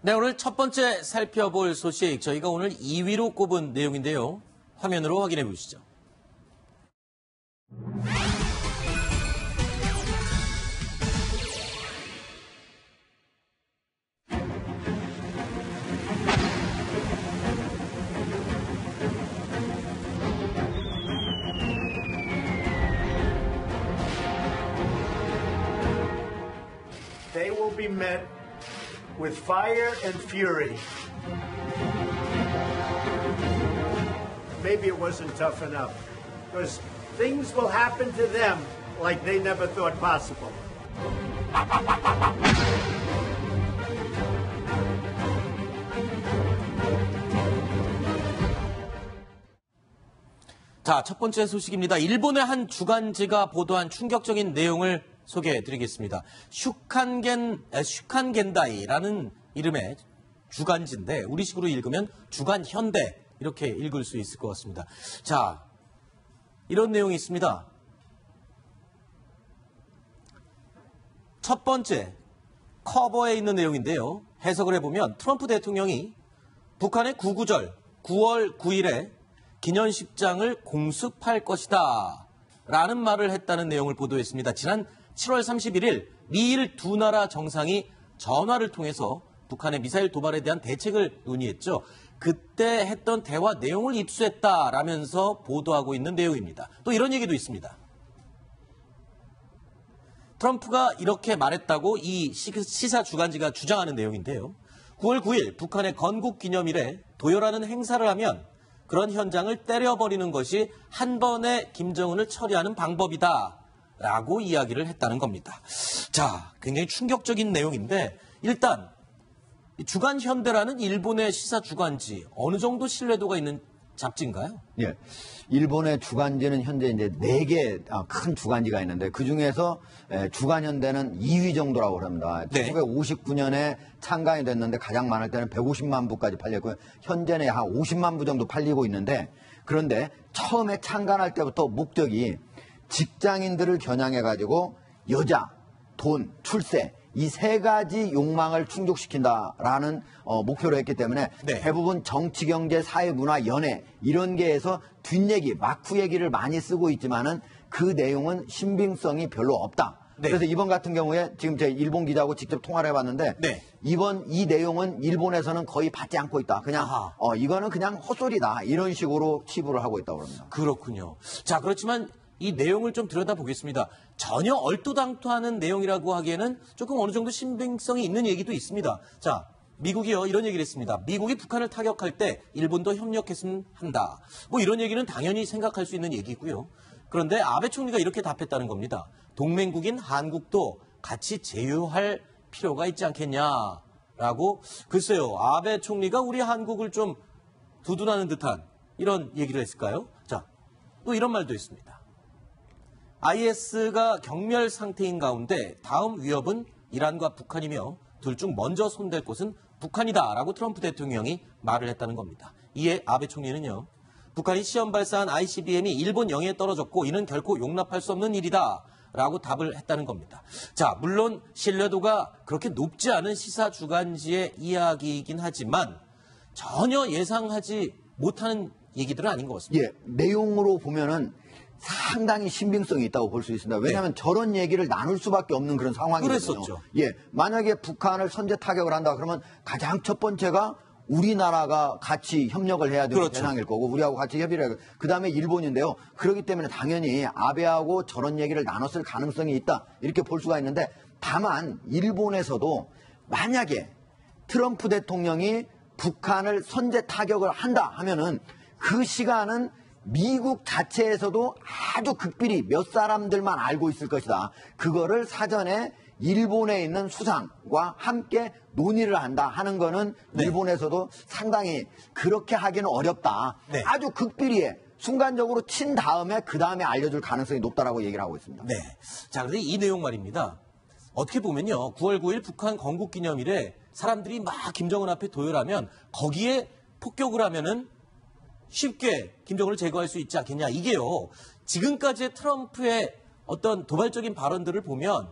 네, 오늘 첫 번째 살펴볼 소식, 저희가 오늘 2위로 꼽은 내용인데요. 화면으로 확인해 보시죠. They will be met with fire and fury. Maybe it wasn't tough enough, because things will happen to them like they never thought possible. 자, 첫 번째 소식입니다. 일본의 한 주간지가 보도한 충격적인 내용을 소개해드리겠습니다. 슈칸겐다이라는 이름의 주간지인데 우리식으로 읽으면 주간현대 이렇게 읽을 수 있을 것 같습니다. 자, 이런 내용이 있습니다. 첫 번째 커버에 있는 내용인데요. 해석을 해보면 트럼프 대통령이 북한의 구구절 9월 9일에 기념식장을 공습할 것이다 라는 말을 했다는 내용을 보도했습니다. 지난 7월 31일 미일 두 나라 정상이 전화를 통해서 북한의 미사일 도발에 대한 대책을 논의했죠. 그때 했던 대화 내용을 입수했다라면서 보도하고 있는 내용입니다. 또 이런 얘기도 있습니다. 트럼프가 이렇게 말했다고 이 시사 주간지가 주장하는 내용인데요. 9월 9일 북한의 건국기념일에 도열하는 행사를 하면 그런 현장을 때려버리는 것이 한 번에 김정은을 처리하는 방법이다 라고 이야기를 했다는 겁니다. 자, 굉장히 충격적인 내용인데 일단 주간현대라는 일본의 시사 주간지 어느 정도 신뢰도가 있는 잡지인가요? 예. 일본의 주간지는 현재 이제 4개 큰 주간지가 있는데 그 중에서 주간현대는 2위 정도라고 합니다. 네. 1959년에 창간이 됐는데 가장 많을 때는 150만 부까지 팔렸고요. 현재는 한 50만 부 정도 팔리고 있는데 그런데 처음에 창간할 때부터 목적이 직장인들을 겨냥해가지고 여자, 돈, 출세 이 3가지 욕망을 충족시킨다라는 목표로 했기 때문에 네. 대부분 정치, 경제, 사회, 문화, 연애 이런 게에서 뒷얘기, 막후 얘기를 많이 쓰고 있지만은 그 내용은 신빙성이 별로 없다. 네. 그래서 이번 같은 경우에 지금 제 일본 기자하고 직접 통화를 해봤는데 네. 이번 이 내용은 일본에서는 거의 받지 않고 있다. 그냥 이거는 그냥 헛소리다. 이런 식으로 치부를 하고 있다고 합니다. 그렇군요. 자, 그렇지만 이 내용을 좀 들여다보겠습니다. 전혀 얼토당토하는 내용이라고 하기에는 조금 어느 정도 신빙성이 있는 얘기도 있습니다. 자, 미국이요 이런 얘기를 했습니다. 미국이 북한을 타격할 때 일본도 협력했으면 한다. 뭐 이런 얘기는 당연히 생각할 수 있는 얘기고요. 그런데 아베 총리가 이렇게 답했다는 겁니다. 동맹국인 한국도 같이 제휴할 필요가 있지 않겠냐라고. 글쎄요, 아베 총리가 우리 한국을 좀 두둔하는 듯한 이런 얘기를 했을까요? 자, 또 이런 말도 있습니다. IS가 경멸 상태인 가운데 다음 위협은 이란과 북한이며 둘 중 먼저 손댈 곳은 북한이다라고 트럼프 대통령이 말을 했다는 겁니다. 이에 아베 총리는요. 북한이 시험 발사한 ICBM이 일본 영해에 떨어졌고 이는 결코 용납할 수 없는 일이다 라고 답을 했다는 겁니다. 자, 물론 신뢰도가 그렇게 높지 않은 시사 주간지의 이야기이긴 하지만 전혀 예상하지 못하는 얘기들은 아닌 것 같습니다. 예, 내용으로 보면은 상당히 신빙성이 있다고 볼 수 있습니다. 왜냐하면 저런 얘기를 나눌 수밖에 없는 그런 상황이거든요. 그랬었죠. 예, 만약에 북한을 선제 타격을 한다 그러면 가장 첫 번째가 우리나라가 같이 협력을 해야 되는 그렇죠. 대상일 거고 우리하고 같이 협의를 해야 되고 그다음에 일본인데요. 그렇기 때문에 당연히 아베하고 저런 얘기를 나눴을 가능성이 있다. 이렇게 볼 수가 있는데 다만 일본에서도 만약에 트럼프 대통령이 북한을 선제 타격을 한다 하면은 그 시간은 미국 자체에서도 아주 극비리 몇 사람들만 알고 있을 것이다. 그거를 사전에 일본에 있는 수상과 함께 논의를 한다 하는 거는 네. 일본에서도 상당히 그렇게 하기는 어렵다. 네. 아주 극비리에 순간적으로 친 다음에 그 다음에 알려줄 가능성이 높다라고 얘기를 하고 있습니다. 네. 자, 그런데 이 내용 말입니다. 어떻게 보면요. 9월 9일 북한 건국기념일에 사람들이 막 김정은 앞에 도열하면 거기에 폭격을 하면은 쉽게 김정은을 제거할 수 있지 않겠냐. 이게요. 지금까지의 트럼프의 어떤 도발적인 발언들을 보면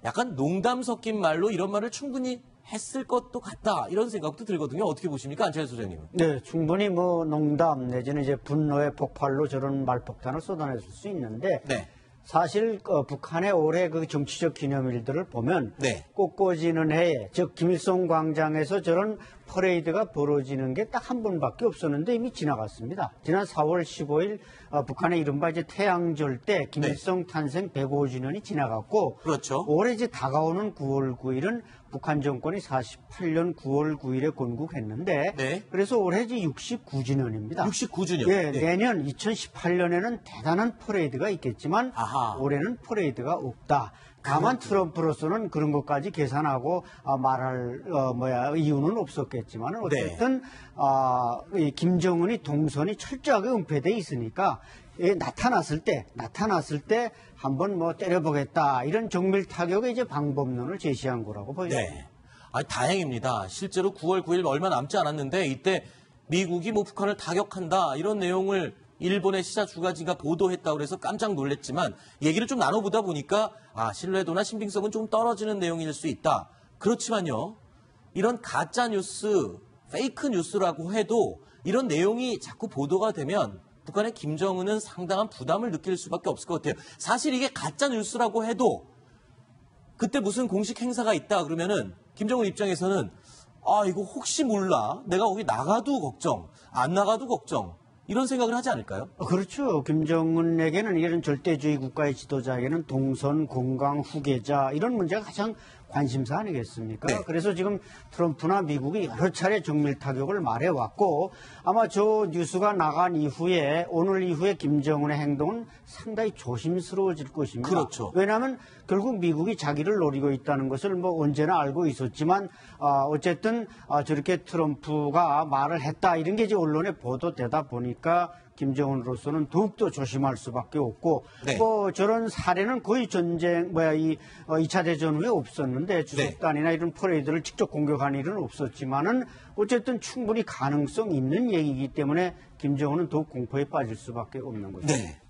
약간 농담 섞인 말로 이런 말을 충분히 했을 것도 같다 이런 생각도 들거든요. 어떻게 보십니까, 안철수 소장님은? 네, 충분히 뭐 농담 내지는 이제 분노의 폭발로 저런 말폭탄을 쏟아냈을 수 있는데 네. 사실 북한의 올해 그 정치적 기념일들을 보면 네. 꽃꽂이는 해에 즉 김일성 광장에서 저런 퍼레이드가 벌어지는 게 딱 한 번밖에 없었는데 이미 지나갔습니다. 지난 4월 15일 북한의 이른바 이제 태양절 때 김일성 탄생 105주년이 지나갔고 그렇죠. 올해 이제 다가오는 9월 9일은 북한 정권이 48년 9월 9일에 건국했는데 네. 그래서 올해 이제 69주년입니다. 69주년. 예, 네. 내년 2018년에는 대단한 퍼레이드가 있겠지만 아하. 올해는 퍼레이드가 없다. 다만 트럼프로서는 그런 것까지 계산하고 말할 이유는 없었겠지만 어쨌든 이 김정은이 동선이 철저하게 은폐돼 있으니까 나타났을 때 한번 뭐 때려보겠다 이런 정밀 타격의 이제 방법론을 제시한 거라고 보입니다. 네. 다행입니다. 실제로 9월 9일 얼마 남지 않았는데 이때 미국이 뭐 북한을 타격한다 이런 내용을 일본의 시사 주간지가 보도했다고 해서 깜짝 놀랐지만 얘기를 좀 나눠보다 보니까 신뢰도나 신빙성은 좀 떨어지는 내용일 수 있다. 그렇지만요. 이런 가짜 뉴스, 페이크 뉴스라고 해도 이런 내용이 자꾸 보도가 되면 북한의 김정은은 상당한 부담을 느낄 수밖에 없을 것 같아요. 사실 이게 가짜 뉴스라고 해도 그때 무슨 공식 행사가 있다 그러면은 김정은 입장에서는 이거 혹시 몰라. 내가 거기 나가도 걱정, 안 나가도 걱정. 이런 생각을 하지 않을까요? 그렇죠. 김정은에게는 이런 절대주의 국가의 지도자에게는 동선, 건강, 후계자 이런 문제가 가장 관심사 아니겠습니까? 네. 그래서 지금 트럼프나 미국이 여러 차례 정밀 타격을 말해왔고 아마 저 뉴스가 나간 이후에 오늘 이후에 김정은의 행동은 상당히 조심스러워질 것입니다. 그렇죠. 왜냐하면 결국 미국이 자기를 노리고 있다는 것을 뭐 언제나 알고 있었지만 어쨌든 저렇게 트럼프가 말을 했다 이런 게 이제 언론에 보도되다 보니까 김정은으로서는 더욱더 조심할 수밖에 없고 네. 뭐 저런 사례는 거의 전쟁 2차 대전 후에 없었는데 주석단이나 이런 퍼레이드를 직접 공격한 일은 없었지만은 어쨌든 충분히 가능성 있는 얘기이기 때문에 김정은은 더욱 공포에 빠질 수밖에 없는 거죠. 네.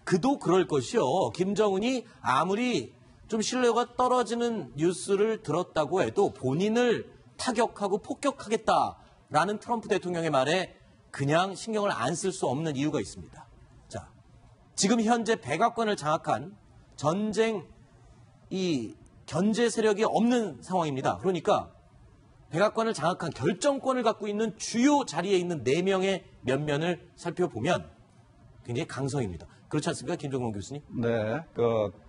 그도 그럴 것이요. 김정은이 아무리 좀 신뢰가 떨어지는 뉴스를 들었다고 해도 본인을 타격하고 폭격하겠다라는 트럼프 대통령의 말에 그냥 신경을 안 쓸 수 없는 이유가 있습니다. 자, 지금 현재 백악관을 장악한 전쟁 이 견제 세력이 없는 상황입니다. 그러니까 백악관을 장악한 결정권을 갖고 있는 주요 자리에 있는 4명의 면면을 살펴보면 굉장히 강성입니다. 그렇지 않습니까, 김정은 교수님? 네,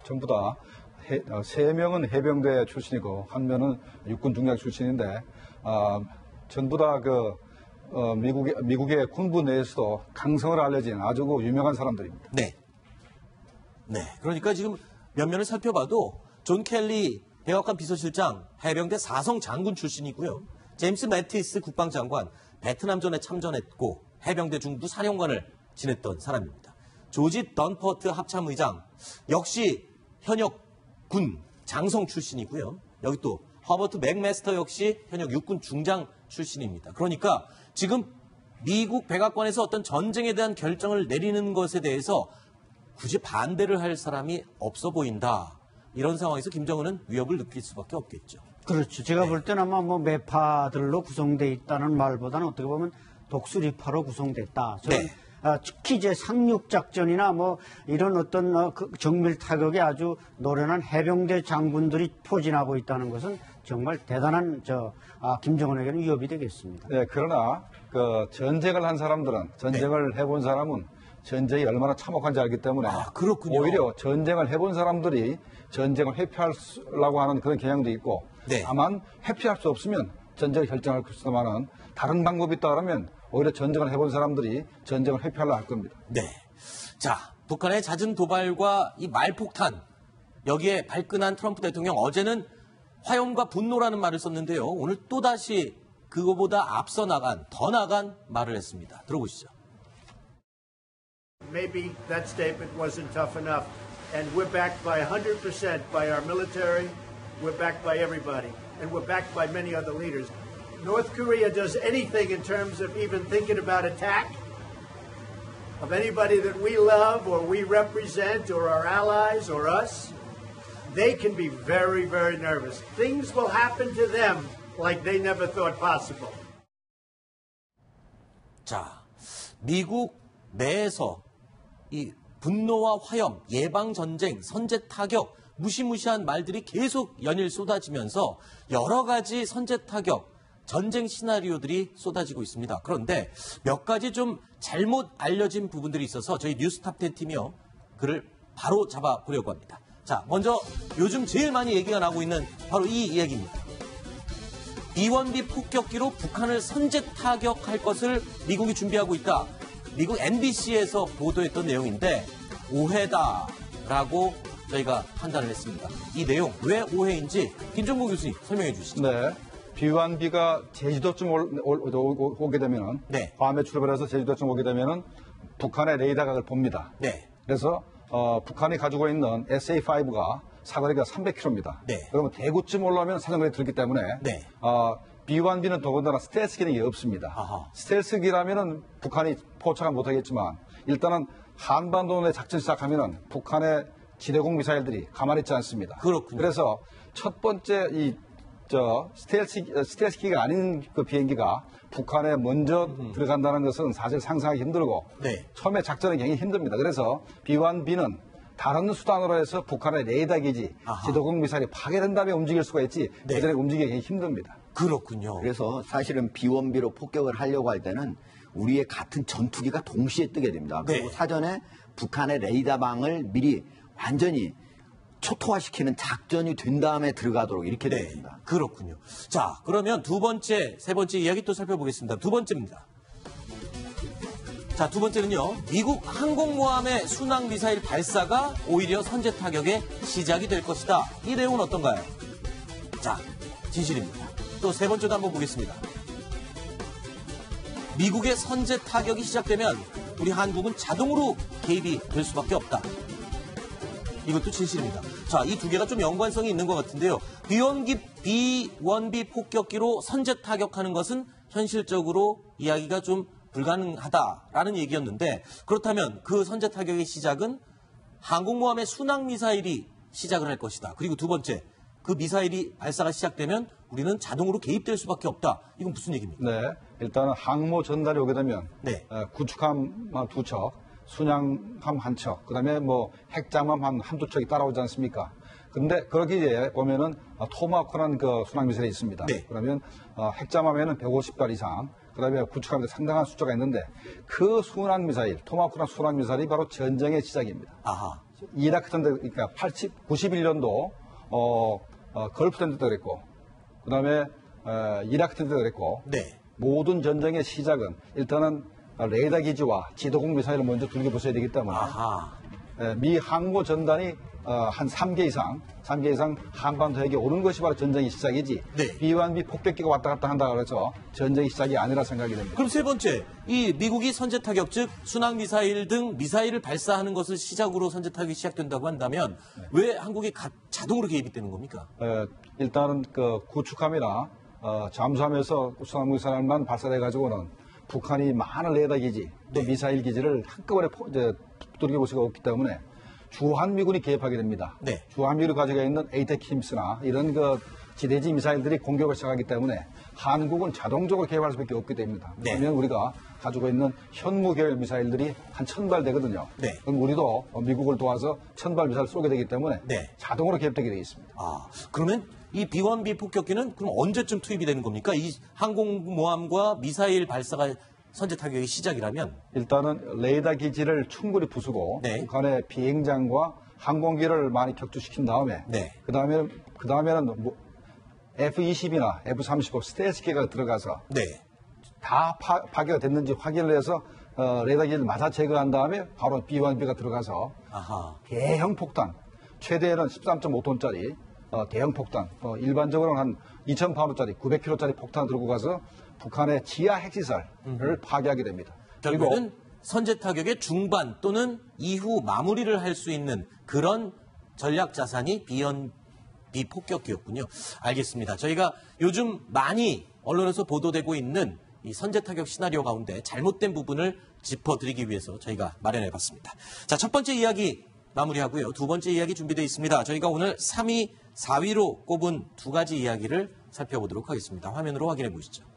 전부 다 3명은 해병대 출신이고 1명은 육군 중장 출신인데 전부 다 미국의 군부 내에서도 강성을 알려진 아주 유명한 사람들입니다. 네. 네. 그러니까 지금 면면을 살펴봐도 존 켈리 백악관 비서실장, 해병대 4성 장군 출신이고요. 제임스 매티스 국방장관, 베트남전에 참전했고 해병대 중부 사령관을 지냈던 사람입니다. 조지 던퍼트 합참의장, 역시 현역 군 장성 출신이고요. 여기 또 허버트 맥메스터 역시 현역 육군 중장 출신입니다. 그러니까 지금 미국 백악관에서 어떤 전쟁에 대한 결정을 내리는 것에 대해서 굳이 반대를 할 사람이 없어 보인다. 이런 상황에서 김정은은 위협을 느낄 수밖에 없겠죠. 그렇죠. 제가 볼 때는 아마 뭐 매파들로 구성되어 있다는 말보다는 어떻게 보면 독수리파로 구성됐다. 저는 네. 특히 이제 상륙작전이나 뭐 이런 어떤 정밀 타격에 아주 노련한 해병대 장군들이 포진하고 있다는 것은 정말 대단한 김정은에게는 위협이 되겠습니다. 네, 그러나 전쟁을 한 사람들은 전쟁을 해본 사람은 전쟁이 얼마나 참혹한지 알기 때문에 그렇군요. 오히려 전쟁을 해본 사람들이 전쟁을 회피하려고 하는 그런 경향도 있고 네. 다만 회피할 수 없으면 전쟁을 결정할 것이지만은 다른 방법이 있다면 오히려 전쟁을 해본 사람들이 전쟁을 회피하려 할 겁니다. 네. 자, 북한의 잦은 도발과 이 말폭탄, 여기에 발끈한 트럼프 대통령 어제는 화염과 분노라는 말을 썼는데요. 오늘 또다시 그거보다 앞서 나간, 더 나간 말을 했습니다. 들어보시죠. Maybe that statement wasn't tough enough. And we're backed by 100% by our military. We're backed by everybody. And we're backed by many other leaders. North Korea does anything in terms of even thinking about attack of anybody that we love or we represent or our allies or us, they can be very, very nervous. Things will happen to them like they never thought possible. 자, 미국 내에서 이 분노와 화염, 예방전쟁, 선제타격, 무시무시한 말들이 계속 연일 쏟아지면서 여러 가지 선제타격, 전쟁 시나리오들이 쏟아지고 있습니다. 그런데 몇 가지 좀 잘못 알려진 부분들이 있어서 저희 뉴스탑10 팀이요. 그를 바로 잡아보려고 합니다. 자, 먼저 요즘 제일 많이 얘기가 나오고 있는 바로 이 이야기입니다. B-1B 폭격기로 북한을 선제타격할 것을 미국이 준비하고 있다. 미국 MBC에서 보도했던 내용인데 오해다라고 저희가 판단을 했습니다. 이 내용 왜 오해인지 김종국 교수님 설명해 주시죠. 네. B-1B가 제주도쯤 오게 되면은 네. 밤에 출발해서 제주도쯤 오게 되면은 북한의 레이더각을 봅니다. 네. 그래서 북한이 가지고 있는 SA-5가 사거리가 300km입니다. 네. 그러면 대구쯤 올라오면 사정거리 들기 때문에 네. B-1B는 더군다나 스텔스 기능이 없습니다. 아하. 스텔스 기라면은 북한이 포착은 못하겠지만 일단은 한반도 내 작전 시작하면은 북한의 지대공 미사일들이 가만히 있지 않습니다. 그렇군요. 그래서 첫 번째 스텔스 기가 아닌 그 비행기가 북한에 먼저 들어간다는 것은 사실 상상하기 힘들고 네. 처음에 작전은 굉장히 힘듭니다. 그래서 B-1B는 다른 수단으로 해서 북한의 레이더 기지, 아하. 지도공 미사일이 파괴된 다음에 움직일 수가 있지 네. 그전에 움직이기 굉장히 힘듭니다. 그렇군요. 그래서 사실은 B-1B로 폭격을 하려고 할 때는 우리의 같은 전투기가 동시에 뜨게 됩니다. 그리고 네. 사전에 북한의 레이더망을 미리 완전히 초토화시키는 작전이 된 다음에 들어가도록 이렇게 되어 있습니다. 그렇군요. 자, 그러면 두 번째, 세 번째 이야기 또 살펴보겠습니다. 두 번째입니다. 자, 두 번째는요. 미국 항공모함의 순항 미사일 발사가 오히려 선제 타격의 시작이 될 것이다. 이 내용은 어떤가요? 자, 진실입니다. 또 세 번째도 한번 보겠습니다. 미국의 선제 타격이 시작되면 우리 한국은 자동으로 개입이 될 수밖에 없다. 이것도 진실입니다. 자, 이 두 개가 좀 연관성이 있는 것 같은데요. B-1B 폭격기로 선제 타격하는 것은 현실적으로 이야기가 좀 불가능하다라는 얘기였는데 그렇다면 그 선제 타격의 시작은 항공모함의 순항 미사일이 시작을 할 것이다. 그리고 두 번째, 그 미사일이 발사가 시작되면 우리는 자동으로 개입될 수밖에 없다. 이건 무슨 얘기입니까? 네, 일단은 항모 전달이 오게 되면 네. 구축함 두 척, 순양함 한 척, 그다음에 뭐 핵잠함 한두 척이 따라오지 않습니까? 근데 거기에 보면은 토마호크라는 그 순항 미사일이 있습니다. 네. 그러면 핵잠함에는 150발 이상, 그다음에 구축함에 상당한 숫자가 있는데 그 순항 미사일, 토마호크라는 순항 미사일이 바로 전쟁의 시작입니다. 아하. 이라크 전쟁, 그러니까 91년도 걸프 전쟁도 그랬고, 그다음에 이라크 전쟁도 그랬고, 네. 모든 전쟁의 시작은 일단은 레이더 기지와 지도공 미사일을 먼저 둘러보셔야 되기 때문에 아하. 미 항모 전단이 한 3개 이상 한반도에게 오는 것이 바로 전쟁의 시작이지. 네. B-1B 폭격기가 왔다 갔다 한다 그래서 전쟁의 시작이 아니라 생각이 됩니다. 그럼 세 번째, 이 미국이 선제 타격, 즉 순항 미사일 등 미사일을 발사하는 것을 시작으로 선제 타격이 시작된다고 한다면 왜 한국이 자동으로 개입이 되는 겁니까? 일단은 그 구축함이나 잠수함에서 순항 미사일만 발사돼 가지고는 북한이 많은 레이더 기지, 또 미사일 기지를 한꺼번에 두들겨 볼 수가 없기 때문에 주한미군이 개입하게 됩니다. 네. 주한미군이 가지고 있는 에이테킴스나 이런 그 지대지 미사일들이 공격을 시작하기 때문에 한국은 자동적으로 개입할 수밖에 없게 됩니다. 네. 그러면 우리가 가지고 있는 현무계열 미사일들이 한 1000발 되거든요. 네. 그럼 우리도 미국을 도와서 1000발 미사일 쏘게 되기 때문에 네. 자동으로 개입되게 되어 있습니다. 아, 그러면 이 B-1B 폭격기는 그럼 언제쯤 투입이 되는 겁니까? 이 항공모함과 미사일 발사가 선제 타격의 시작이라면? 일단은 레이더 기지를 충분히 부수고 네. 북한의 비행장과 항공기를 많이 격추시킨 다음에 네. 그다음에는 뭐 F-20이나 F-35 스텔스기가 들어가서 네. 다 파괴가 됐는지 확인을 해서 레이더 기지를 맞아 제거한 다음에 바로 B-1B가 들어가서 아하. 대형 폭탄, 최대는 13.5톤짜리 대형 폭탄, 일반적으로는 한 2,000파운드짜리 900kg짜리 폭탄을 들고 가서 북한의 지하 핵시설을 파괴하게 됩니다. 결국은 선제 타격의 중반 또는 이후 마무리를 할 수 있는 그런 전략 자산이 B-1B 폭격기였군요. 알겠습니다. 저희가 요즘 많이 언론에서 보도되고 있는 이 선제 타격 시나리오 가운데 잘못된 부분을 짚어드리기 위해서 저희가 마련해봤습니다. 자, 첫 번째 이야기 마무리하고요. 두 번째 이야기 준비되어 있습니다. 저희가 오늘 3위, 4위로 꼽은 두 가지 이야기를 살펴보도록 하겠습니다. 화면으로 확인해 보시죠.